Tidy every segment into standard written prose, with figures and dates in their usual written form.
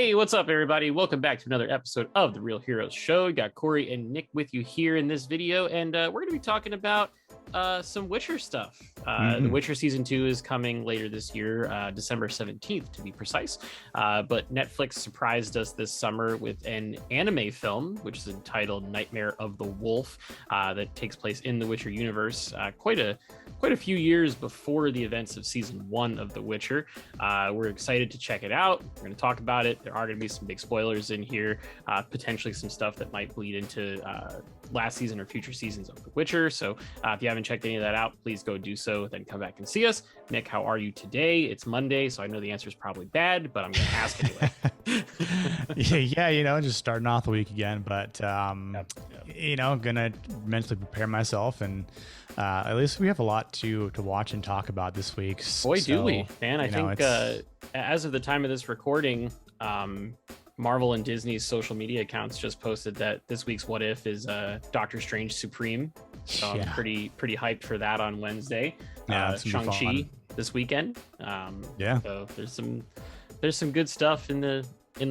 Hey, what's up, everybody? Welcome back to another episode of The Real Heroes Show. We got Cory and Nick with you here in this video, and we're going to be talking about some Witcher stuff. The Witcher Season 2 is coming later this year, December 17th to be precise. But Netflix surprised us this summer with an anime film, which is entitled Nightmare of the Wolf, that takes place in the Witcher universe quite a few years before the events of Season 1 of The Witcher. We're excited to check it out. We're going to talk about it. There are going to be some big spoilers in here, potentially some stuff that might bleed into last season or future seasons of The Witcher. So if you haven't checked any of that out, please go do so, then come back and see us. Nick, how are you today? It's Monday, so I know the answer is probably bad, but I'm going to ask anyway. yeah, just starting off the week again, but gonna mentally prepare myself, and at least we have a lot to watch and talk about this week. Boy, do we, man. I think as of the time of this recording, Marvel and Disney's social media accounts just posted that this week's What If is Doctor Strange Supreme. So I'm pretty hyped for that on Wednesday. Shang-Chi this weekend. So there's some good stuff in the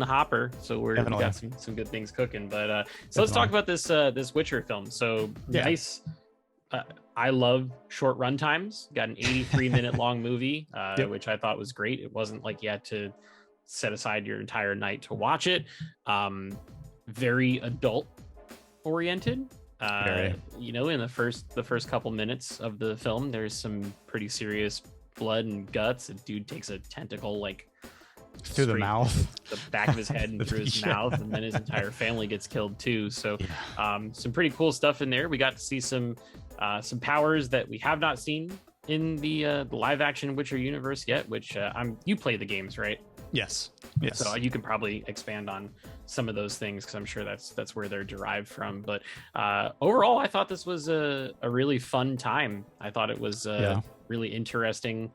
hopper. So we've got some good things cooking. But so let's talk about this Witcher film. So nice. I love short run times. Got an 83-minute long movie, which I thought was great. It wasn't like you had to set aside your entire night to watch it. Very adult oriented. In the first couple minutes of the film, there's some pretty serious blood and guts. A dude takes a tentacle through the mouth, the back of his head and through his mouth, and then his entire family gets killed too. So some pretty cool stuff in there. We got to see some powers that we have not seen in the live action Witcher universe yet, which you play the games, right? Yes. So you can probably expand on some of those things, because I'm sure that's where they're derived from. But overall, I thought this was a really fun time. I thought it was really interesting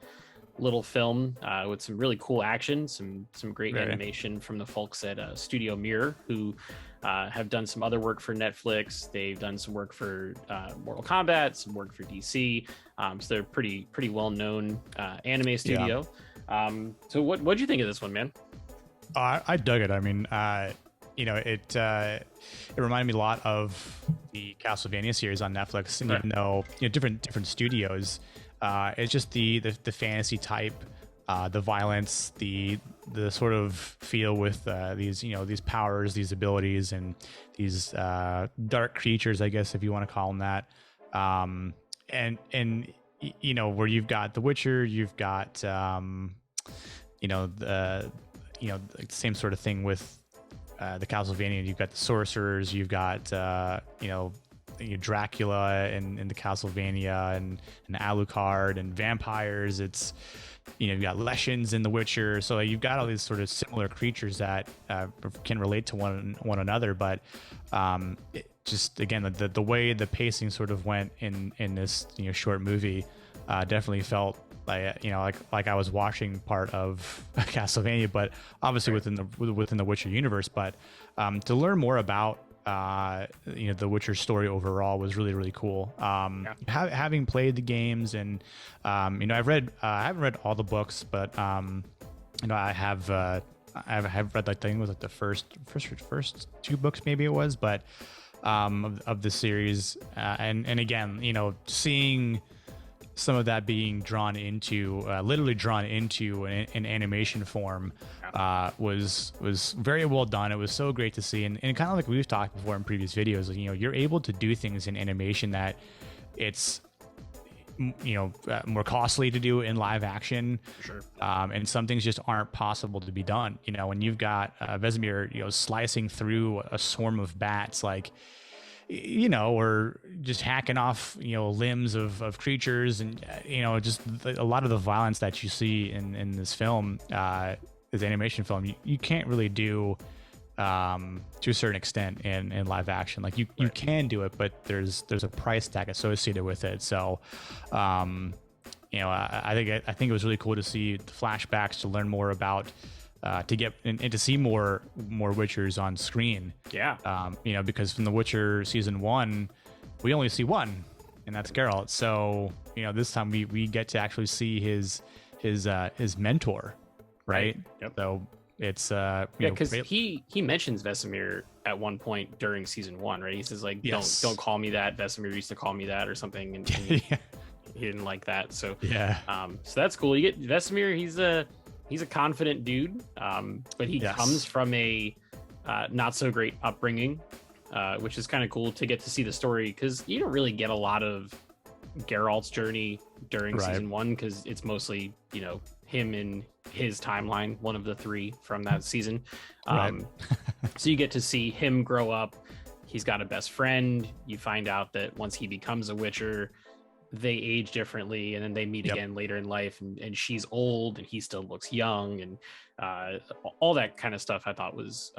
little film with some really cool action, some great animation from the folks at Studio Mirror, who have done some other work for Netflix. They've done some work for Mortal Kombat, some work for DC. So they're pretty well-known anime studio. So what'd you think of this one, man? I dug it. I mean, it reminded me a lot of the Castlevania series on Netflix, and even though different studios, it's just the fantasy type, the violence, the sort of feel with these powers, these abilities, and these dark creatures, I guess, if you want to call them that. And where you've got The Witcher, you've got the same sort of thing with the Castlevania. You've got the sorcerers, you've got Dracula and the Castlevania, and Alucard and vampires. It's you've got Leshens in The Witcher, so you've got all these sort of similar creatures that can relate to one another. But just again, the way the pacing sort of went in this short movie definitely felt like I was watching part of Castlevania, but obviously within the Witcher universe. But to learn more about the Witcher story overall was really, really cool. Having played the games, and I haven't read all the books, but I have read the thing with the first two books, maybe it was, but of the series, and again, seeing some of that being literally drawn into an animation form was very well done. It was so great to see, and kind of like we've talked before in previous videos, you're able to do things in animation that it's more costly to do in live action. Sure. And some things just aren't possible to be done. When you've got Vesemir slicing through a swarm of bats, or just hacking off limbs of creatures, and just a lot of the violence that you see in this film, this animation film, you can't really do to a certain extent in live action. You can do it, but there's a price tag associated with it. So I think it was really cool to see the flashbacks, to learn more about to get and to see more Witchers on screen. Because from The Witcher Season 1, we only see one, and that's Geralt. So this time we get to actually see his mentor, right? Yep. So It's because he mentions Vesemir at one point during season 1, right? He says like, Yes. don't call me that. Vesemir used to call me that or something, and yeah. he didn't like that. So Yeah. So that's cool. You get Vesemir. He's a confident dude, but he comes from a not so great upbringing, which is kind of cool to get to see the story, because you don't really get a lot of Geralt's journey during season 1, because it's mostly, you know, him in his timeline, one of the 3 from that season. So you get to see him grow up. He's got a best friend. You find out that once he becomes a Witcher, they age differently, and then they meet again later in life, and she's old and he still looks young, and all that kind of stuff I thought was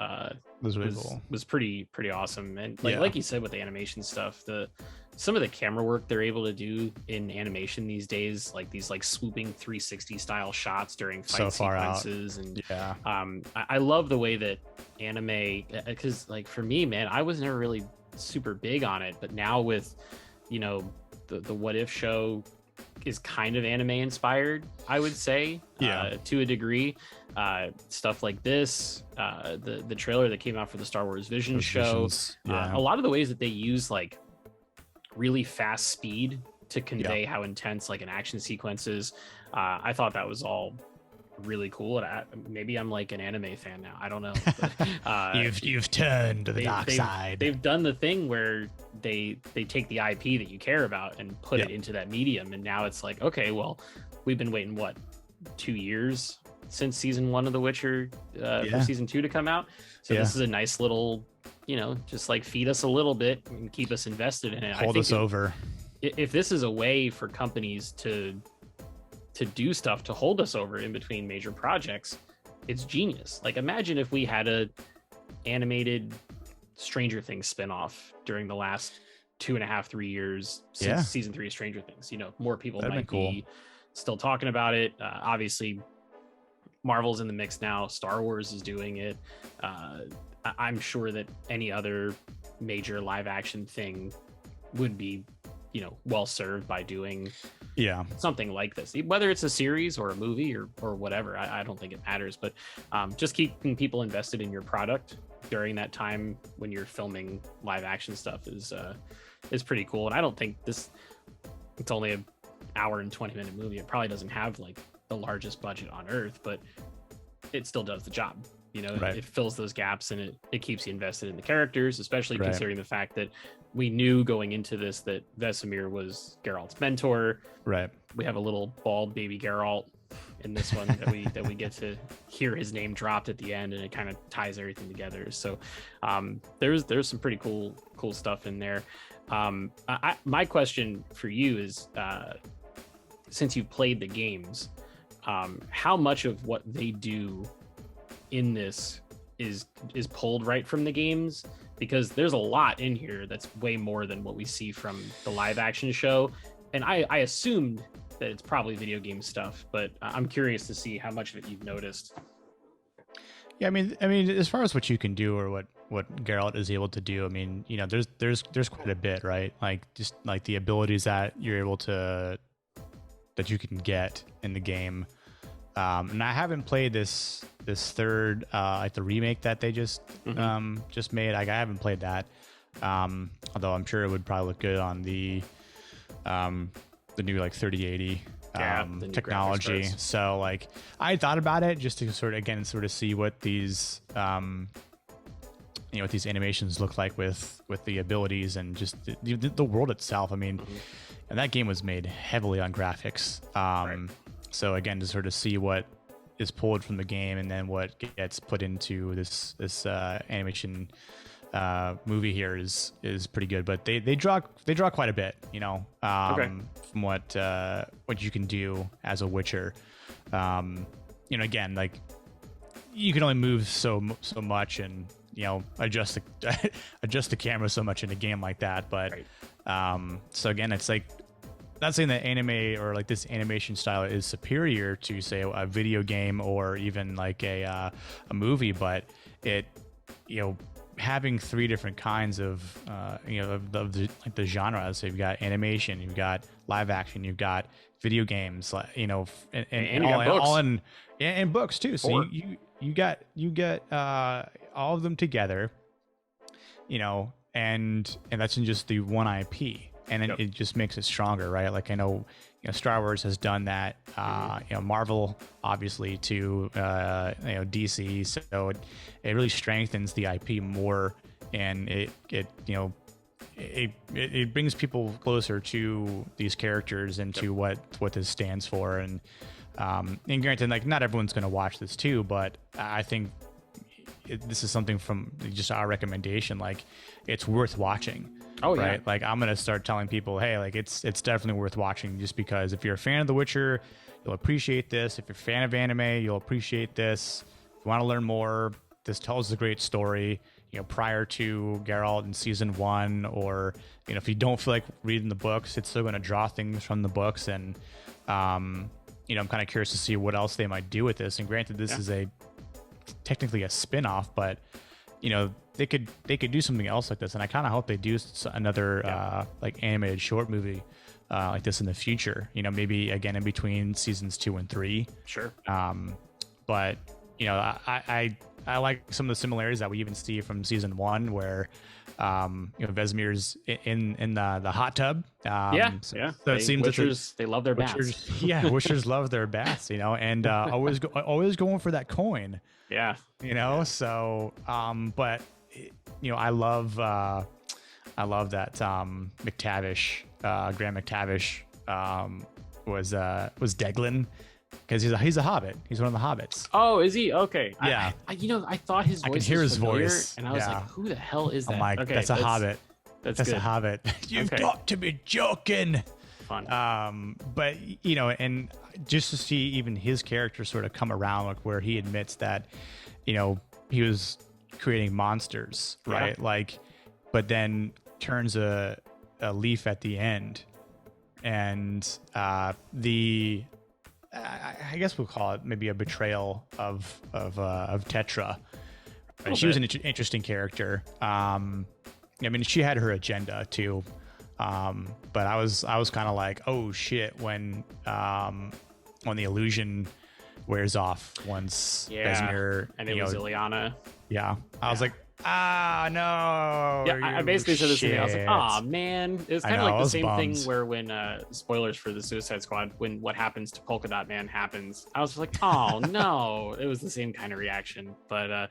really cool. Was pretty awesome. And like you said, with the animation stuff, some of the camera work they're able to do in animation these days, like these like swooping 360 style shots during fight sequences, and I love the way that anime, because like for me, man, I was never really super big on it, but now with, you know, the What If show is kind of anime inspired, I would say, to a degree. Stuff like this, the trailer that came out for the Star Wars Vision show, a lot of the ways that they use like really fast speed to convey how intense like an action sequence is, I thought that was all really cool. And maybe I'm like an anime fan now, I don't know, but, you've turned to the dark side. They've done the thing where they take the IP that you care about and put it into that medium, and now it's like, okay, well, we've been waiting 2 years since season 1 of The Witcher for season 2 to come out, so this is a nice little, you know, just like feed us a little bit and keep us invested in it. Hold us over. If this is a way for companies to do stuff to hold us over in between major projects, it's genius. Like, imagine if we had a animated Stranger Things spinoff during the last 2.5-3 years since season 3 of Stranger Things. You know, more people might be still talking about it. Obviously, Marvel's in the mix now. Star Wars is doing it. I'm sure that any other major live action thing would be, you know, well served by doing something like this, whether it's a series or a movie or whatever. I don't think it matters, but just keeping people invested in your product during that time when you're filming live action stuff is pretty cool. And I don't think it's only an hour and 20-minute movie. It probably doesn't have like the largest budget on earth, but it still does the job. You know, it fills those gaps, and it keeps you invested in the characters, especially considering the fact that we knew going into this that Vesemir was Geralt's mentor. Right. We have a little bald baby Geralt in this one that we get to hear his name dropped at the end, and it kind of ties everything together. So there's some pretty cool stuff in there. My question for you is, since you've played the games, how much of what they do in this is pulled right from the games? Because there's a lot in here that's way more than what we see from the live action show, and I assumed that it's probably video game stuff, but I'm curious to see how much of it you've noticed. Yeah, I mean, as far as what you can do or what Geralt is able to do, I mean, you know, there's quite a bit, right? Like just like the abilities that you're able to that you can get in the game. And I haven't played this third, like the remake that they just made. Like, I haven't played that. Although I'm sure it would probably look good on the new like 3080 technology. So like I thought about it just to sort of see what these what these animations look like with the abilities and just the world itself. I mean, and that game was made heavily on graphics. So again, to sort of see what is pulled from the game and then what gets put into this animation movie here is pretty good. But they draw quite a bit, you know, from what you can do as a Witcher. You know, again, like you can only move so much and, you know, adjust the camera so much in a game like that. But so again, it's like, not saying that anime or like this animation style is superior to, say, a video game or even like a movie, but it, you know, having 3 different kinds of the genres. So you've got animation, you've got live action, you've got video games, you know, and all in books too. So you get all of them together, and that's in just the one IP, and it just makes it stronger, right? Like I know, Star Wars has done that, Marvel obviously to DC, so it really strengthens the IP more, and it brings people closer to these characters and to what this stands for, and granted, like not everyone's going to watch this too, but I think this is something from just our recommendation, like it's worth watching. Oh right? yeah. Like I'm gonna start telling people, hey, like it's definitely worth watching, just because if you're a fan of The Witcher, you'll appreciate this. If you're a fan of anime, you'll appreciate this. If you want to learn more, this tells a great story. Prior to Geralt in season 1, or if you don't feel like reading the books, it's still going to draw things from the books, and I'm kind of curious to see what else they might do with this. And granted, this is technically a spin-off, but they could do something else like this, and I kind of hope they do another like animated short movie like this in the future. Maybe again in between seasons 2 and 3. Sure. But I like some of the similarities that we even see from season 1, where Vesemir's in the hot tub. So it seems Witchers, they love their baths. Witchers love their baths, and always going for that coin. Yeah. So but I love that McTavish, Graham McTavish was Deglin, because he's a hobbit. He's one of the hobbits. Oh, is he? Okay. Yeah. I thought his voice I could hear his voice, and I was like, who the hell is that? I'm like, okay, that's a hobbit. That's a hobbit. You've got to be joking. Fun. But and just to see even his character sort of come around, like where he admits that, he was creating monsters, right? Yeah. Like, but then turns a leaf at the end, and I guess we'll call it maybe a betrayal of Tetra. Right? She was an interesting character. She had her agenda too. But I was kind of like, oh shit, when the illusion wears off once Vesemir, and it was Ileana. Yeah, I was like, no. Yeah, I basically said the same thing. I was like, oh man, it was kind of like the same thing where when spoilers for the Suicide Squad, when what happens to Polka Dot Man happens, I was like, oh no. It was the same kind of reaction. But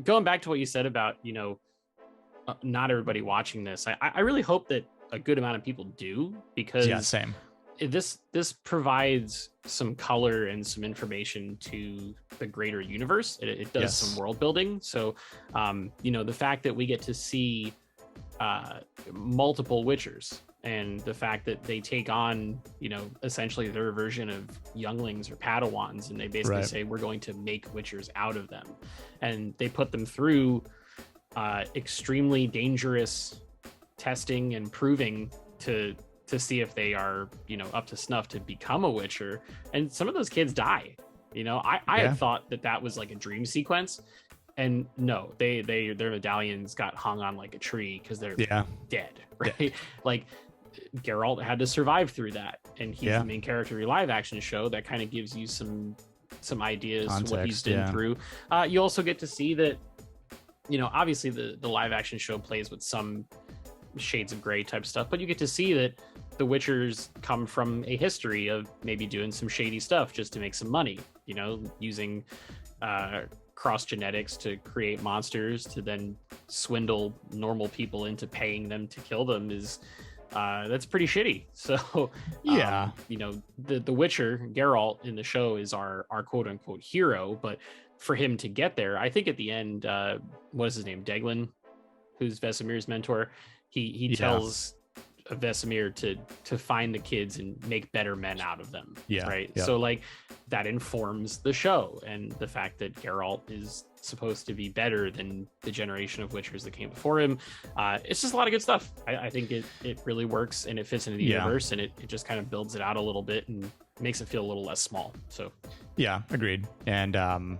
going back to what you said about not everybody watching this, I really hope that a good amount of people do, because same. This provides some color and some information to the greater universe. It does some world building. So, the fact that we get to see multiple Witchers, and the fact that they take on, essentially their version of younglings or Padawans, and they basically say, we're going to make Witchers out of them. And they put them through extremely dangerous testing and proving to see if they are up to snuff to become a Witcher, and some of those kids die. I had thought that was like a dream sequence, and no, their medallions got hung on like a tree because they're dead, right? Yeah. Like Geralt had to survive through that, and he's the main character of your live action show. That kind of gives you some ideas context, what he's been through. You also get to see that obviously the live action show plays with some shades of gray type stuff, but you get to see that the Witchers come from a history of maybe doing some shady stuff just to make some money, using cross genetics to create monsters to then swindle normal people into paying them to kill them is that's pretty shitty. So the Witcher Geralt in the show is our quote unquote hero, but for him to get there, I think at the end, what is his name, Deglin, who's Vesemir's mentor, he tells Vesemir to find the kids and make better men out of them. So like that informs the show, and the fact that Geralt is supposed to be better than the generation of Witchers that came before him. It's just a lot of good stuff. I think it really works, and it fits into the universe, and it just kind of builds it out a little bit and makes it feel a little less small. So agreed. And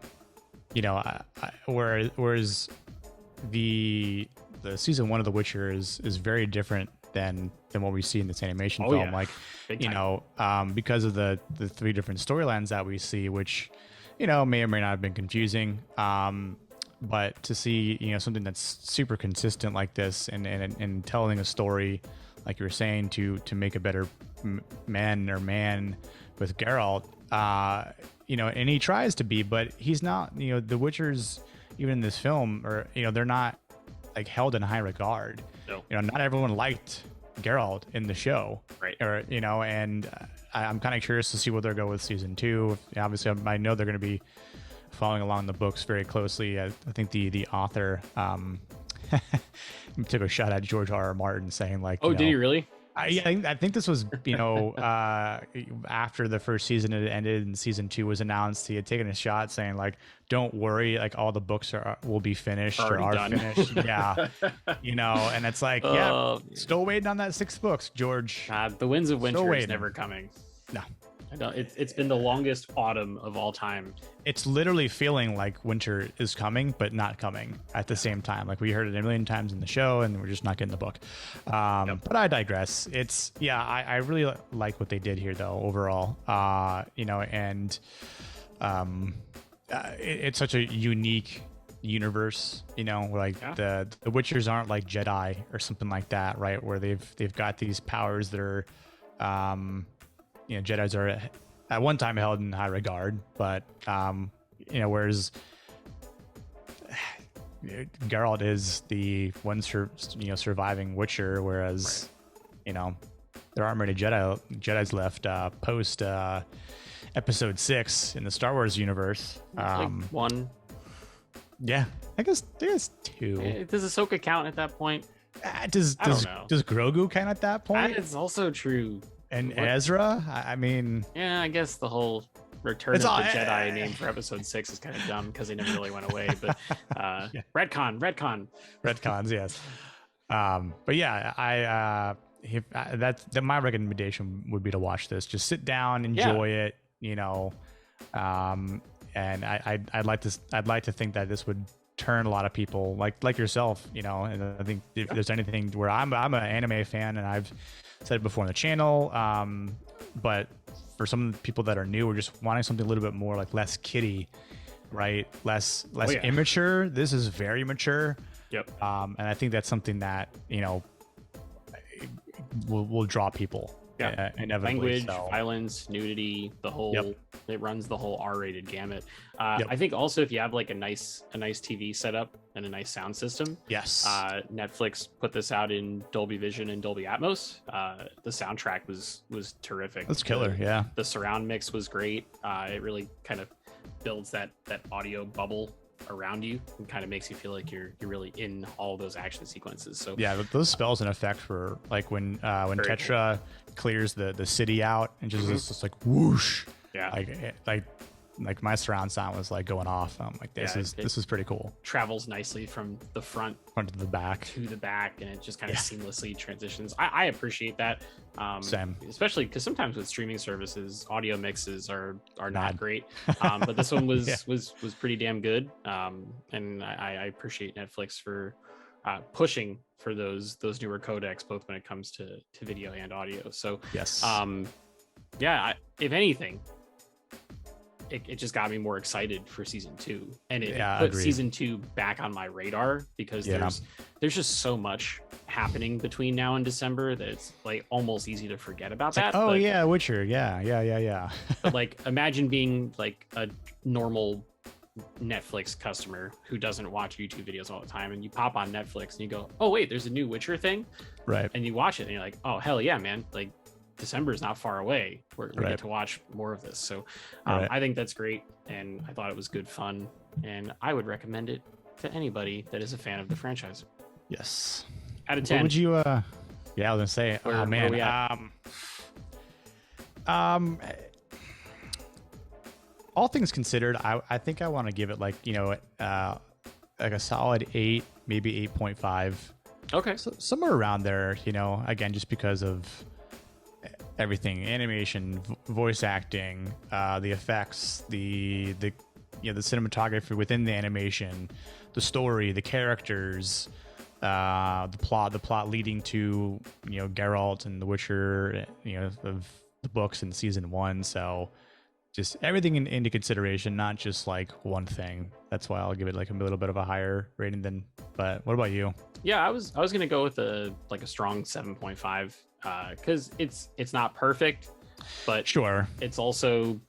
whereas the season 1 of The Witcher is very different than what we see in this animation film. Like, because of the 3 different storylines that we see, which may or may not have been confusing. But to see, something that's super consistent like this and telling a story, like you were saying, to make a better man with Geralt, and he tries to be, but he's not, the Witchers, even in this film, or, they're not like held in high regard. No. Not everyone liked Geralt in the show. Right. Or, and I'm kind of curious to see what they'll go with season 2. Obviously, I know they're going to be following along the books very closely. I think the author took a shot at George R.R. Martin, saying like, "Oh, did he really?" I think this was, after the first season had ended and season 2 was announced, he had taken a shot saying like, "Don't worry, like all the books will be finished or are done. finished." Yeah, and it's like, still waiting on that 6th books, George. The Winds of Winter is never coming. No. It's been the longest autumn of all time. It's literally feeling like winter is coming, but not coming at the same time. Like we heard it a million times in the show, and we're just not getting the book. But I digress. I really like what they did here, though, overall. It's such a unique universe, the Witchers aren't like Jedi or something like that, right? Where they've got these powers that are, Jedis are at one time held in high regard, but whereas Geralt is the one surviving Witcher, whereas there aren't many Jedi's left post episode 6 in the Star Wars universe. One. Yeah, I guess there's 2. Does Ahsoka count at that point? Does Grogu count at that point? That is also true. And what? Ezra, I mean, yeah, I guess the whole Return of the Jedi name for episode 6 is kind of dumb because they never really went away. But retcons, yes. But yeah, that's my recommendation would be to watch this. Just sit down, enjoy it, and I'd like to think that this would turn a lot of people like yourself, and I think if there's anything where I'm an anime fan, and I've said it before on the channel, but for some people that are new or just wanting something a little bit more like less kiddie, right, less immature, this is very mature. Yep. And I think that's something that will draw people. Yeah, language, violence, nudity, the whole it runs the whole R-rated gamut. I think also if you have like a nice TV setup and a nice sound system. Yes. Netflix put this out in Dolby Vision and Dolby Atmos. The soundtrack was terrific. That's killer. Yeah. The surround mix was great. It really kind of builds that audio bubble around you and kind of makes you feel like you're really in all those action sequences. So yeah, those spells and effects were like when Tetra clears the city out and just like whoosh. Yeah. Like my surround sound was like going off. I'm like, this is pretty cool. Travels nicely from the front to the back, and it just kind of seamlessly transitions. I appreciate that. Same. Especially because sometimes with streaming services, audio mixes are not great. But this one was pretty damn good. And I appreciate Netflix for pushing for those newer codecs, both when it comes to video and audio. So yes. If anything, it just got me more excited for season 2, and it put season 2 back on my radar because there's just so much happening between now and December that it's like almost easy to forget about that. Witcher. Yeah. But like, imagine being like a normal Netflix customer who doesn't watch YouTube videos all the time, and you pop on Netflix and you go, oh wait, there's a new Witcher thing, right? And you watch it and you're like, oh hell yeah, man, like December is not far away. We get to watch more of this. So I think that's great. And I thought it was good fun. And I would recommend it to anybody that is a fan of the franchise. Yes. Out of 10. What would you, I was going to say, all things considered, I think I want to give it like a solid 8, maybe 8.5. Okay. So somewhere around there, again, just because of everything, animation, voice acting, the effects, the cinematography within the animation, the story, the characters, the plot leading to Geralt and the Witcher, of the books in season 1. So just everything into consideration, not just like one thing. That's why I'll give it like a little bit of a higher rating than. But what about you? Yeah, I was gonna go with a strong 7.5 because it's not perfect, but Sure, it's also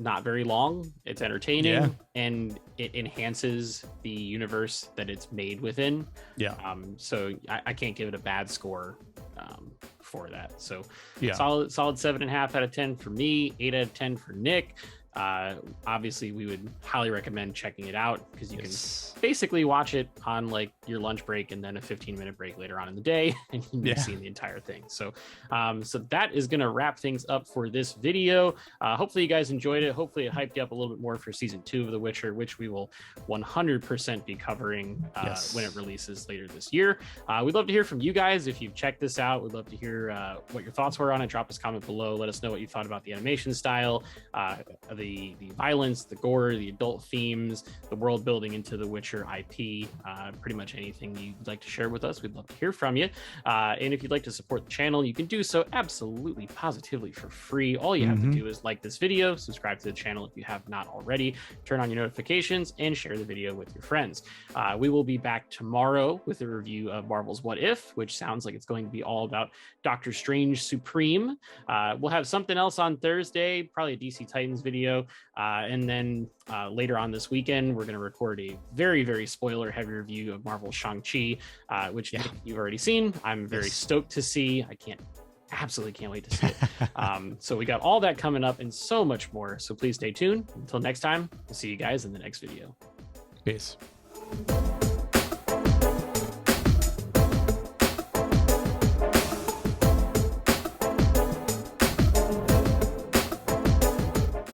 not very long. It's entertaining, yeah, and it enhances the universe that it's made within. yeah, So I can't give it a bad score for that. So yeah. solid 7.5 out of 10 for me, 8 out of 10 for Nick. Obviously we would highly recommend checking it out because you can basically watch it on like your lunch break and then a 15-minute break later on in the day, and you've seen the entire thing. So so that is going to wrap things up for this video. Hopefully you guys enjoyed it. Hopefully it hyped you up a little bit more for season 2 of The Witcher, which we will 100% be covering when it releases later this year. We'd love to hear from you guys. If you've checked this out, we'd love to hear what your thoughts were on it. Drop us a comment below. Let us know what you thought about the animation style, the violence, the gore, the adult themes, the world building into the Witcher IP, pretty much anything you'd like to share with us. We'd love to hear from you. And if you'd like to support the channel, you can do so absolutely positively for free. All you have to do is like this video, subscribe to the channel if you have not already, turn on your notifications, and share the video with your friends. We will be back tomorrow with a review of Marvel's What If, which sounds like it's going to be all about Doctor Strange Supreme. We'll have something else on Thursday, probably a DC Titans video. And then later on this weekend, we're going to record a very, very spoiler-heavy review of Marvel's Shang-Chi, which you've already seen. I'm very stoked to see. Absolutely can't wait to see it. So we got all that coming up and so much more. So please stay tuned. Until next time, we'll see you guys in the next video. Peace.